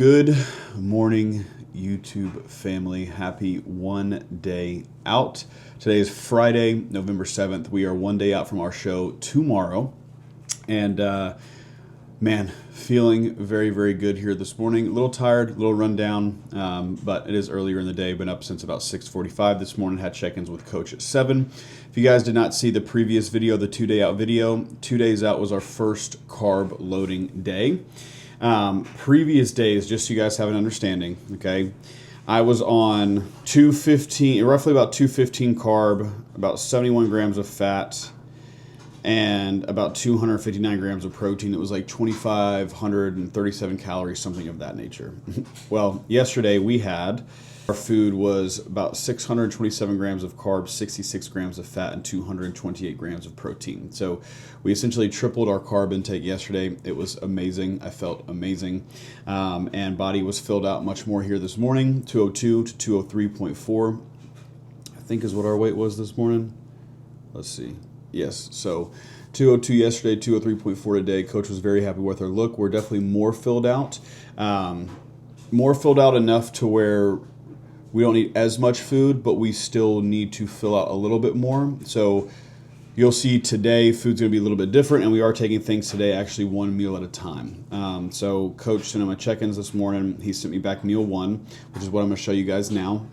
Good morning, YouTube family. Happy one day out. Today is Friday, November 7th. We are one day out from our show tomorrow. And man, feeling very, very good here this morning. A little tired, a little run down, but it is earlier in the day. Been up since about 6:45 this morning. Had check-ins with Coach at 7. If you guys did not see the previous video, the 2-day out video, 2 days out was our first carb loading day. Previous days, just so you guys have an understanding, okay, I was on 215, roughly about 215 carb, about 71 grams of fat, and about 259 grams of protein. It was like 2,537 calories, something of that nature. Well, yesterday we had, our food was about 627 grams of carbs, 66 grams of fat, and 228 grams of protein. So we essentially tripled our carb intake yesterday. It was amazing. I felt amazing. And body was filled out much more here this morning, 202 to 203.4, I think is what our weight was this morning. Let's see. Yes, so 202 yesterday, 203.4 today. Coach was very happy with our look. We're definitely more filled out. More filled out enough to where we don't need as much food, but we still need to fill out a little bit more. So you'll see today food's going to be a little bit different, and we are taking things today actually one meal at a time. So Coach sent him my check-ins this morning. He sent me back meal one, which is what I'm going to show you guys now.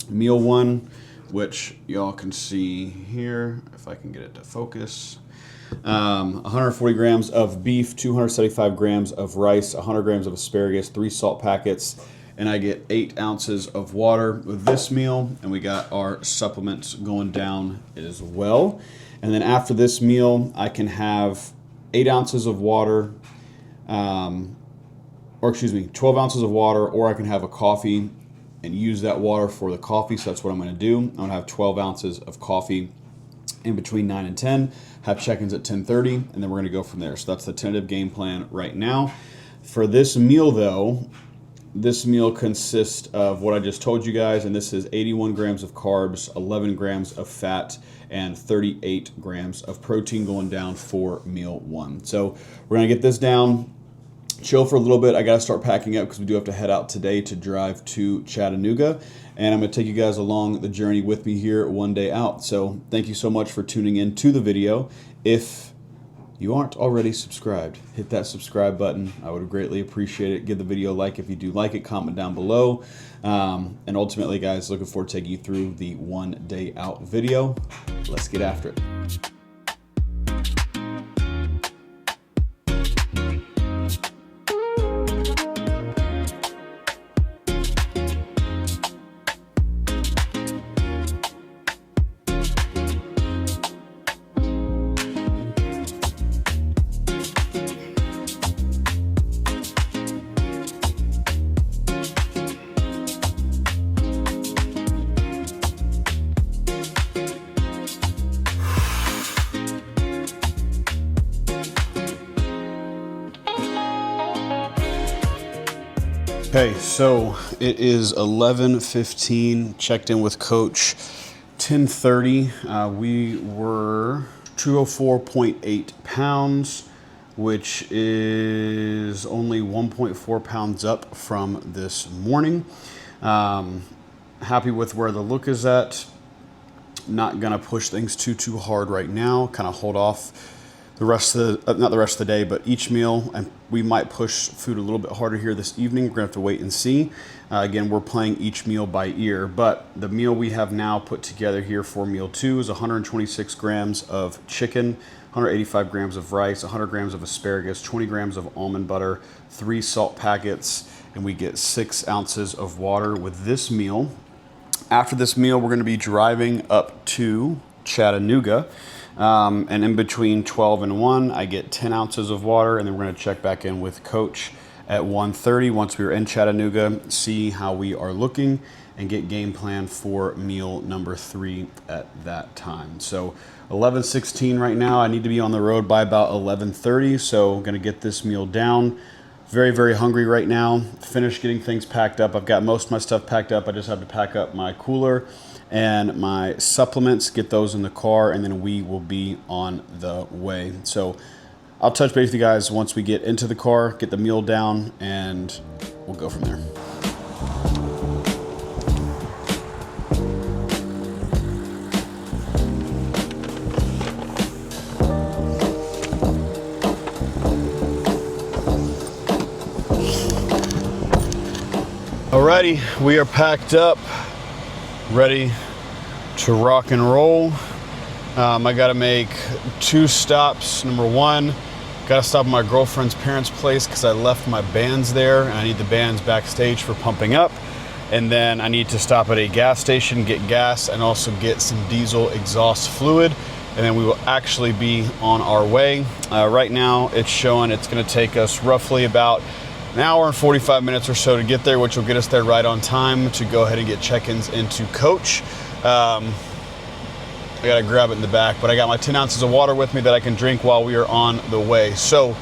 Meal one, which y'all can see here, if I can get it to focus. 140 grams of beef, 275 grams of rice, 100 grams of asparagus, 3 salt packets, and I get 8 ounces of water with this meal, and we got our supplements going down as well. And then after this meal, I can have 8 ounces of water, 12 ounces of water, or I can have a coffee and use that water for the coffee. So that's what I'm going to do. I'm going to have 12 ounces of coffee in between 9 and 10, have check-ins at 10:30, and then we're going to go from there. So that's the tentative game plan right now. For this meal, though, this meal consists of what I just told you guys, and this is 81 grams of carbs, 11 grams of fat, and 38 grams of protein going down for meal one. So we're going to get this down, chill for a little bit. I got to start packing up because we do have to head out today to drive to Chattanooga, and I'm going to take you guys along the journey with me here one day out. So thank you so much for tuning in to the video. If you aren't already subscribed, hit that subscribe button. I would greatly appreciate it. Give the video a like if you do like it, comment down below. And ultimately, guys, looking forward to taking you through the one day out video. Let's get after it. Okay, so it is 11:15, checked in with Coach, 10:30. We were 204.8 pounds, which is only 1.4 pounds up from this morning. Happy with where the look is at. Not gonna push things too hard right now. Kind of hold off the rest of the, not the rest of the day, but each meal, and we might push food a little bit harder here this evening. We're gonna have to wait and see. Again, we're playing each meal by ear, but the meal we have now put together here for meal two is 126 grams of chicken, 185 grams of rice, 100 grams of asparagus, 20 grams of almond butter, 3 salt packets, and we get 6 ounces of water with this meal. After this meal, we're gonna be driving up to Chattanooga. And in between 12 and 1, I get 10 ounces of water, and then we're going to check back in with Coach at 1:30 once we're in Chattanooga, see how we are looking, and get game plan for meal number 3 at that time. So 11:16 right now. I need to be on the road by about 11:30, so I'm going to get this meal down. Very, very hungry right now. Finished getting things packed up. I've got most of my stuff packed up. I just have to pack up my cooler and my supplements, get those in the car, and then we will be on the way. So I'll touch base with you guys once we get into the car, get the meal down, and we'll go from there. Alrighty, we are packed up, ready to rock and roll. I gotta make 2 stops. Number 1, gotta stop at my girlfriend's parents' place because I left my bands there and I need the bands backstage for pumping up. And then I need to stop at a gas station, get gas, and also get some diesel exhaust fluid. And then we will actually be on our way. Right now it's showing it's gonna take us roughly about an hour and 45 minutes or so to get there, which will get us there right on time to go ahead and get check-ins into coach. I gotta grab it in the back, but I got my 10 ounces of water with me that I can drink while we are on the way. So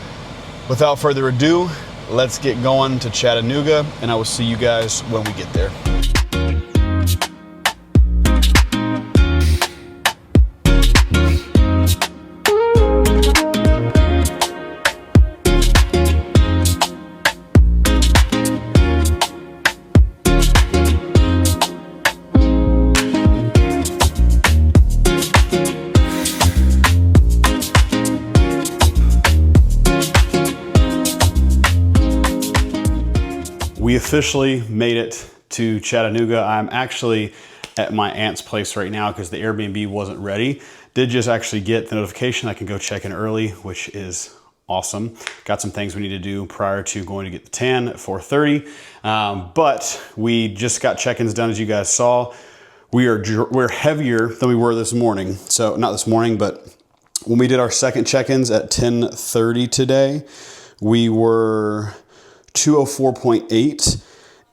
without further ado, let's get going to Chattanooga, and I will see you guys when we get there. We officially made it to Chattanooga. I'm actually at my aunt's place right now because the Airbnb wasn't ready. Did just actually get the notification I can go check in early, which is awesome. Got some things we need to do prior to going to get the tan at 4:30. But we just got check-ins done, as you guys saw. We're heavier than we were this morning. So not this morning, but when we did our second check-ins at 10:30 today, we were 204.8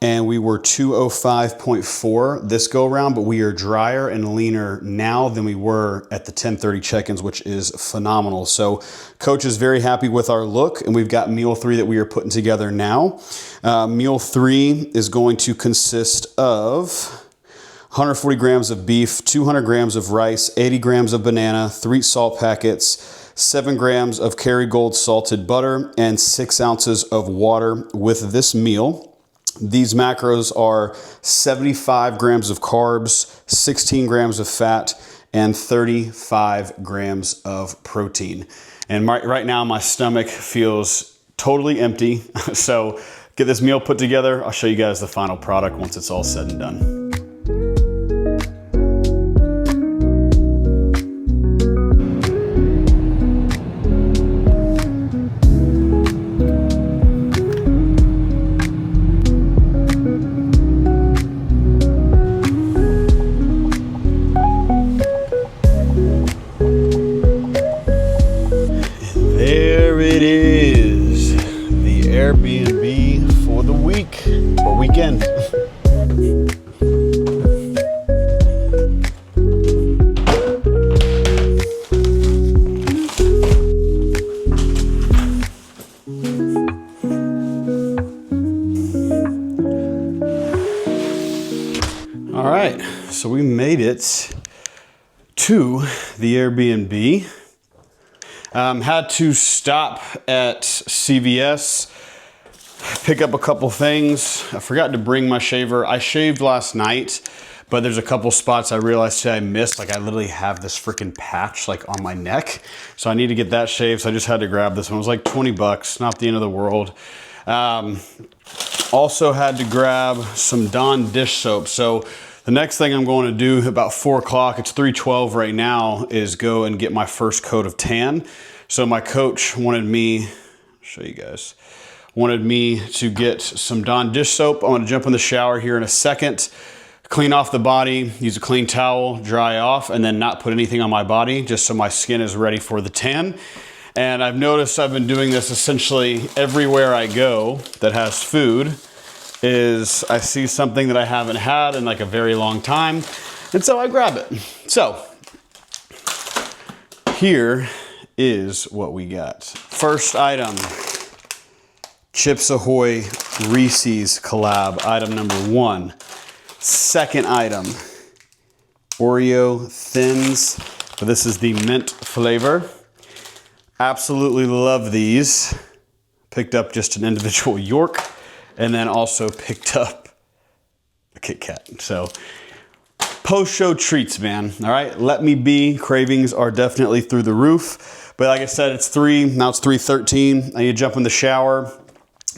and we were 205.4 this go around, but we are drier and leaner now than we were at the 10:30 check-ins, which is phenomenal. So coach is very happy with our look, and we've got meal 3 that we are putting together now. Meal 3 is going to consist of 140 grams of beef, 200 grams of rice, 80 grams of banana, 3 salt packets, 7 grams of Kerrygold salted butter, and 6 ounces of water with this meal. These macros are 75 grams of carbs, 16 grams of fat, and 35 grams of protein. And right now my stomach feels totally empty. So get this meal put together. I'll show you guys the final product once it's all said and done. Airbnb for the week or weekend. All right, so we made it to the Airbnb. Had to stop at CVS, pick up a couple things. I forgot to bring my shaver. I shaved last night, but there's a couple spots I realized today I missed. Like I literally have this freaking patch like on my neck. So I need to get that shaved. So I just had to grab this one. It was like 20 bucks, not the end of the world. Also had to grab some Dawn dish soap. So the next thing I'm going to do about 4 o'clock, it's 3:12 right now, is go and get my first coat of tan. So my coach wanted me, I'll show you guys, wanted me to get some Dawn dish soap. I'm gonna jump in the shower here in a second, clean off the body, use a clean towel, dry off, and then not put anything on my body, just so my skin is ready for the tan. And I've noticed I've been doing this essentially everywhere I go that has food. Is I see something that I haven't had in like a very long time, and so I grab it. So here is what we got. First item, Chips Ahoy Reese's collab, item number 1. Second item, Oreo Thins, but this is the mint flavor. Absolutely love these. Picked up just an individual York and then also picked up a Kit Kat. So post-show treats, man. All right, let me be. Cravings are definitely through the roof. But like I said, it's 3:13. I need to jump in the shower.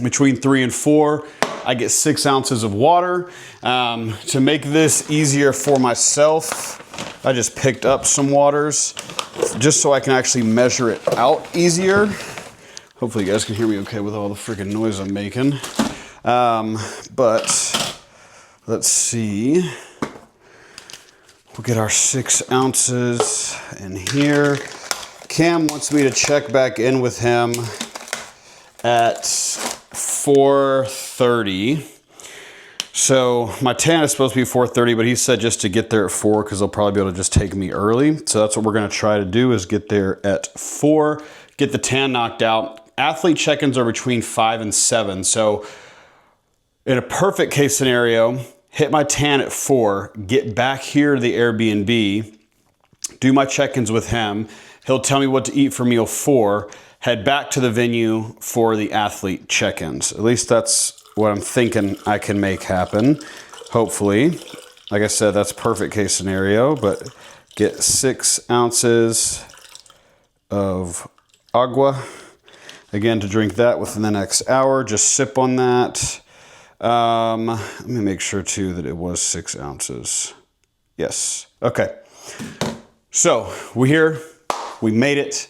Between 3 and 4, I get 6 ounces of water. To make this easier for myself, I just picked up some waters just so I can actually measure it out easier. Hopefully you guys can hear me okay with all the freaking noise I'm making. But let's see. We'll get our 6 ounces in here. Cam wants me to check back in with him at 4:30. So my tan is supposed to be 4:30, but he said just to get there at 4 because they'll probably be able to just take me early. So that's what we're going to try to do, is get there at 4, get the tan knocked out. Athlete check-ins are between 5 and 7. So in a perfect case scenario, hit my tan at 4, get back here to the Airbnb, do my check-ins with him. He'll tell me what to eat for meal 4, head back to the venue for the athlete check-ins. At least that's what I'm thinking I can make happen, hopefully. Like I said, that's perfect case scenario, but get 6 ounces of agua. Again, to drink that within the next hour, just sip on that. Let me make sure too that it was 6 ounces. Yes, okay. So we're here, we made it.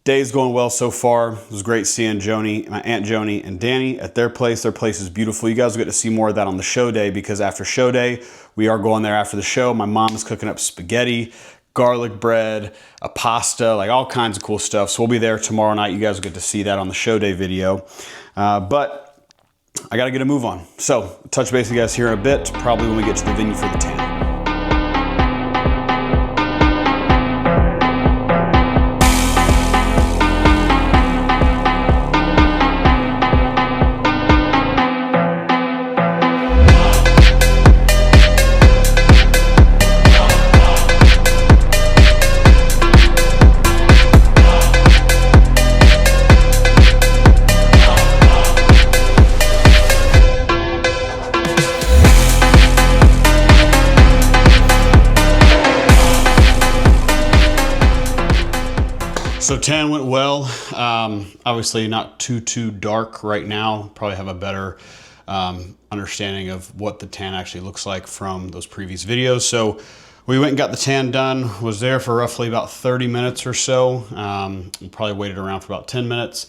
Day's going well so far. It was great seeing Joni, my Aunt Joni and Danny at their place. Their place is beautiful. You guys will get to see more of that on the show day, because after show day, we are going there after the show. My mom is cooking up spaghetti, garlic bread, a pasta, like all kinds of cool stuff. So we'll be there tomorrow night. You guys will get to see that on the show day video. But I got to get a move on. So touch base with you guys here in a bit, probably when we get to the venue for the tan. So tan went well. Obviously not too dark right now. Probably have a better understanding of what the tan actually looks like from those previous videos. So we went and got the tan done. Was there for roughly about 30 minutes or so. Probably waited around for about 10 minutes.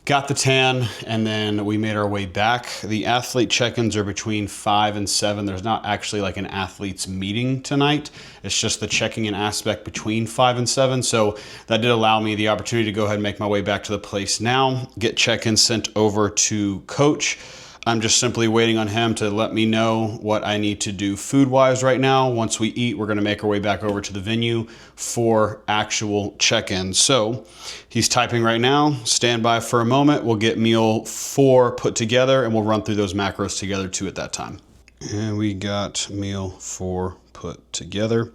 Got the tan, and then we made our way back. The athlete check-ins are between 5 and 7. There's not actually like an athlete's meeting tonight. It's just the checking in aspect between 5 and 7. So that did allow me the opportunity to go ahead and make my way back to the place now, get check-ins sent over to Coach. I'm just simply waiting on him to let me know what I need to do food-wise right now. Once we eat, we're gonna make our way back over to the venue for actual check-ins. So he's typing right now. Stand by for a moment. We'll get meal 4 put together, and we'll run through those macros together too at that time. And we got meal 4 put together.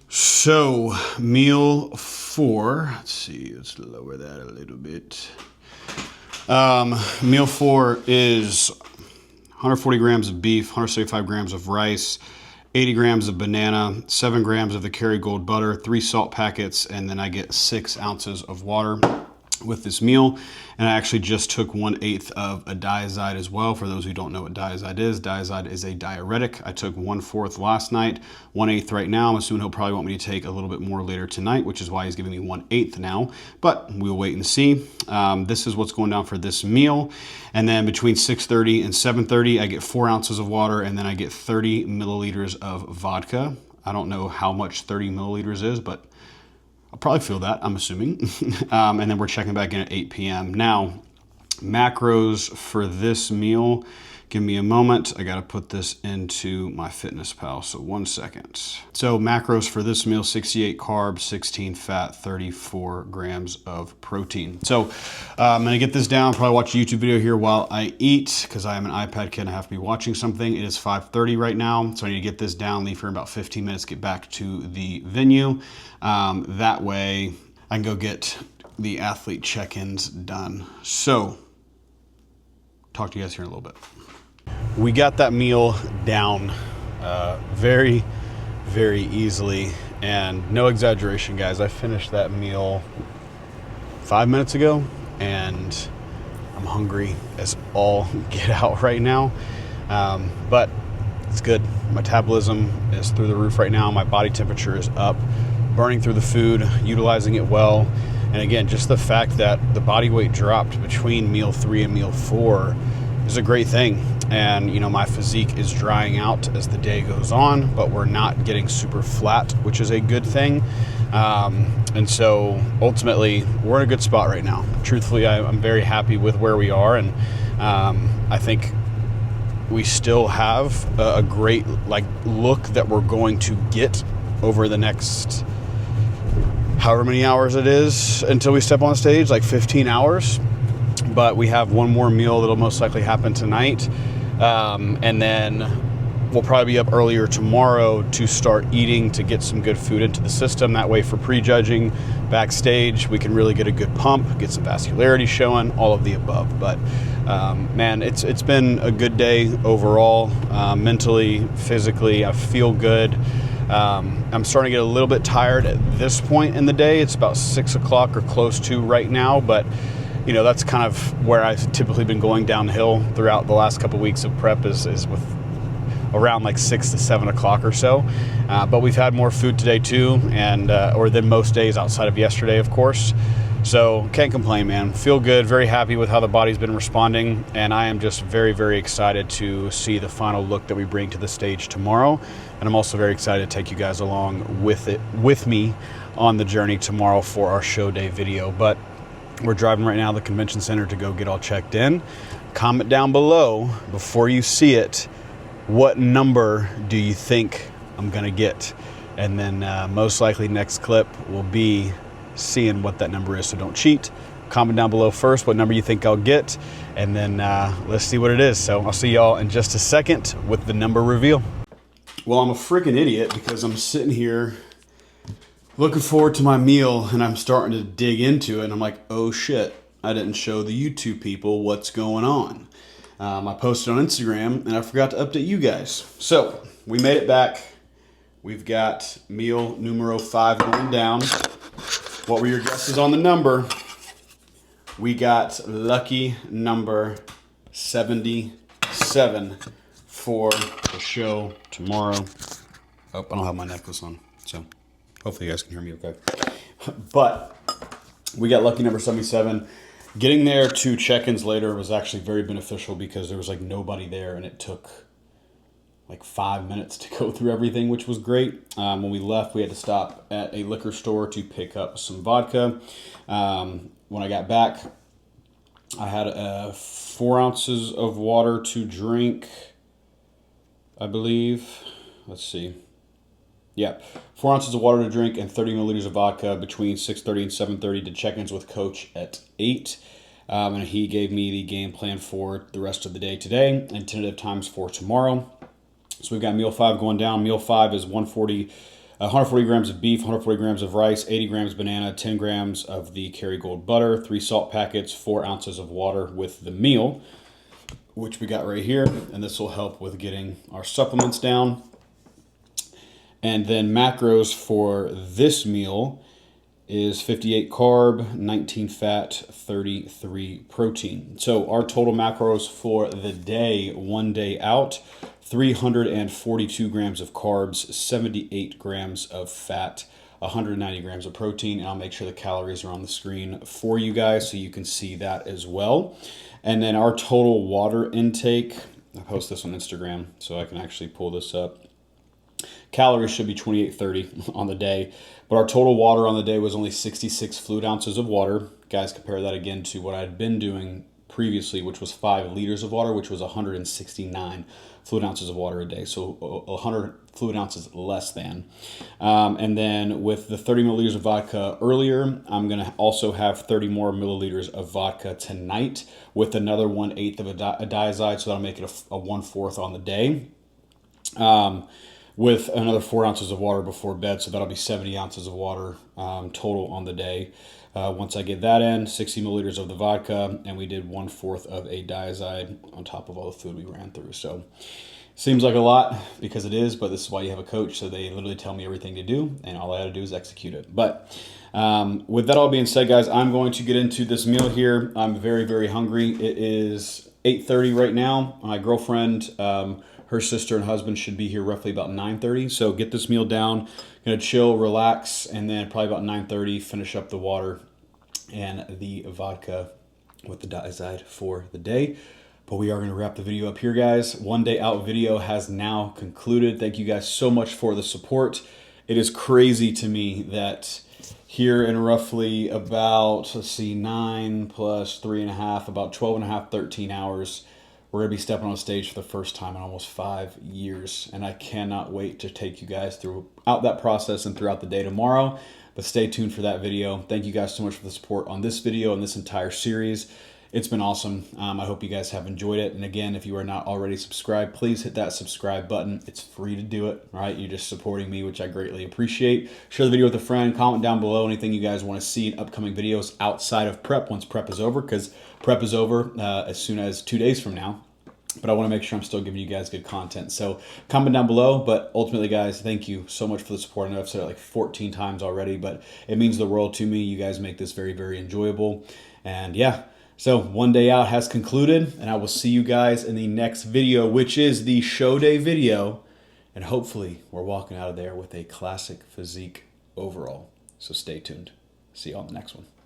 So meal 4, let's see, let's lower that a little bit. Meal 4 is 140 grams of beef, 175 grams of rice, 80 grams of banana, 7 grams of the Kerrygold butter, 3 salt packets, and then I get 6 ounces of water with this meal. And I actually just took 1/8 of a Diazide as well. For those who don't know what Diazide is a diuretic. I took 1/4 last night, 1/8 right now. I'm assuming he'll probably want me to take a little bit more later tonight, which is why he's giving me 1/8 now, but we'll wait and see. This is what's going down for this meal. And then between 6:30 and 7:30, I get 4 ounces of water, and then I get 30 milliliters of vodka. I don't know how much 30 milliliters is, but I'll probably feel that, I'm assuming. And then we're checking back in at 8 p.m. Now, macros for this meal, give me a moment. I gotta put this into my FitnessPal, so 1 second. So macros for this meal, 68 carbs, 16 fat, 34 grams of protein. So I'm gonna get this down, probably watch a YouTube video here while I eat, because I am an iPad kid and I have to be watching something. It is 5:30 right now, so I need to get this down, leave for about 15 minutes, get back to the venue. That way I can go get the athlete check-ins done. So, talk to you guys here in a little bit. We got that meal down very, very easily, and no exaggeration, guys. I finished that meal 5 minutes ago, and I'm hungry as all get out right now. But it's good. Metabolism is through the roof right now. My body temperature is up, burning through the food, utilizing it well. And again, just the fact that the body weight dropped between meal 3 and meal 4 is a great thing. And, you know, my physique is drying out as the day goes on, but we're not getting super flat, which is a good thing. And so ultimately, we're in a good spot right now. Truthfully, I'm very happy with where we are. And I think we still have a great look that we're going to get over the next however many hours it is until we step on stage, like 15 hours. But we have one more meal that'll most likely happen tonight. And then we'll probably be up earlier tomorrow to start eating, to get some good food into the system. That way for prejudging backstage, we can really get a good pump, get some vascularity showing, all of the above. But man, it's been a good day overall, mentally, physically. I feel good. I'm starting to get a little bit tired at this point in the day. It's about 6 o'clock or close to right now, but you know, that's kind of where I've typically been going downhill throughout the last couple of weeks of prep is with around like 6 to 7 o'clock or so. But we've had more food today too, and or than most days outside of yesterday, of course. So can't complain, man. Feel good, very happy with how the body's been responding, and I am just very, very excited to see the final look that we bring to the stage tomorrow. And I'm also very excited to take you guys along with me on the journey tomorrow for our show day video. But we're driving right now to the convention center to go get all checked in. Comment down below before you see it, what number do you think I'm gonna get? And then most likely next clip will be seeing what that number is, so don't cheat. Comment down below first what number you think I'll get, and then let's see what it is. So I'll see y'all in just a second with the number reveal. Well, I'm a freaking idiot because I'm sitting here looking forward to my meal, and I'm starting to dig into it, and I'm like, oh shit, I didn't show the YouTube people what's going on. I posted on Instagram, and I forgot to update you guys. So, we made it back. We've got meal numero 5 going down. What were your guesses on the number? We got lucky number 77 for the show tomorrow. Oh, I don't have my necklace on, so hopefully you guys can hear me okay. But we got lucky number 77. Getting there to check-ins later was actually very beneficial because there was like nobody there, and it took like 5 minutes to go through everything, which was great. When we left, we had to stop at a liquor store to pick up some vodka. When I got back, I had 4 ounces of water to drink, I believe. Let's see. Yeah, 4 ounces of water to drink and 30 milliliters of vodka between 6:30 and 7:30 to check-ins with Coach at 8. And he gave me the game plan for the rest of the day today and tentative times for tomorrow. So we've got meal 5 going down. Meal 5 is 140 grams of beef, 140 grams of rice, 80 grams banana, 10 grams of the Kerrygold butter, 3 salt packets, 4 ounces of water with the meal, which we got right here. And this will help with getting our supplements down. And then macros for this meal is 58 carb, 19 fat, 33 protein. So our total macros for the day, one day out, 342 grams of carbs, 78 grams of fat, 190 grams of protein. And I'll make sure the calories are on the screen for you guys so you can see that as well. And then our total water intake, I post this on Instagram so I can actually pull this up. Calories should be 2830 on the day, but our total water on the day was only 66 fluid ounces of water. Guys, compare that again to what I'd been doing previously, which was 5 liters of water, which was 169 fluid ounces of water a day. So 100 fluid ounces less than. And then with the 30 milliliters of vodka earlier, I'm going to also have 30 more milliliters of vodka tonight with another 1/8 of a diazide. So that'll make it a 1/4 on the day. with another 4 ounces of water before bed. So that'll be 70 ounces of water total on the day. Once I get that in, 60 milliliters of the vodka, and we did 1/4 of a Diazide on top of all the food we ran through. So seems like a lot because it is, but this is why you have a coach. So they literally tell me everything to do, and all I had to do is execute it. But with that all being said, guys, I'm going to get into this meal here. I'm very, very hungry. It is 8:30 right now. My girlfriend, her sister and husband should be here roughly about 9:30. So get this meal down, gonna chill, relax, and then probably about 9:30 finish up the water and the vodka with the Diazide for the day. But we are going to wrap the video up here, guys. 1 day out video has now concluded. Thank you guys so much for the support. It is crazy to me that here in roughly about, let's see, 9 plus 3.5, about 12.5, 13 hours, we're going to be stepping on stage for the first time in almost 5 years. And I cannot wait to take you guys throughout that process and throughout the day tomorrow. But stay tuned for that video. Thank you guys so much for the support on this video and this entire series. It's been awesome. I hope you guys have enjoyed it. And again, if you are not already subscribed, please hit that subscribe button. It's free to do it, all right? You're just supporting me, which I greatly appreciate. Share the video with a friend. Comment down below anything you guys want to see in upcoming videos outside of prep once prep is over, because prep is over as soon as 2 days from now. But I want to make sure I'm still giving you guys good content. So comment down below. But ultimately, guys, thank you so much for the support. I know I've said it like 14 times already, but it means the world to me. You guys make this very, very enjoyable. And yeah, so 1 day out has concluded. And I will see you guys in the next video, which is the show day video. And hopefully we're walking out of there with a classic physique overall. So stay tuned. See you on the next one.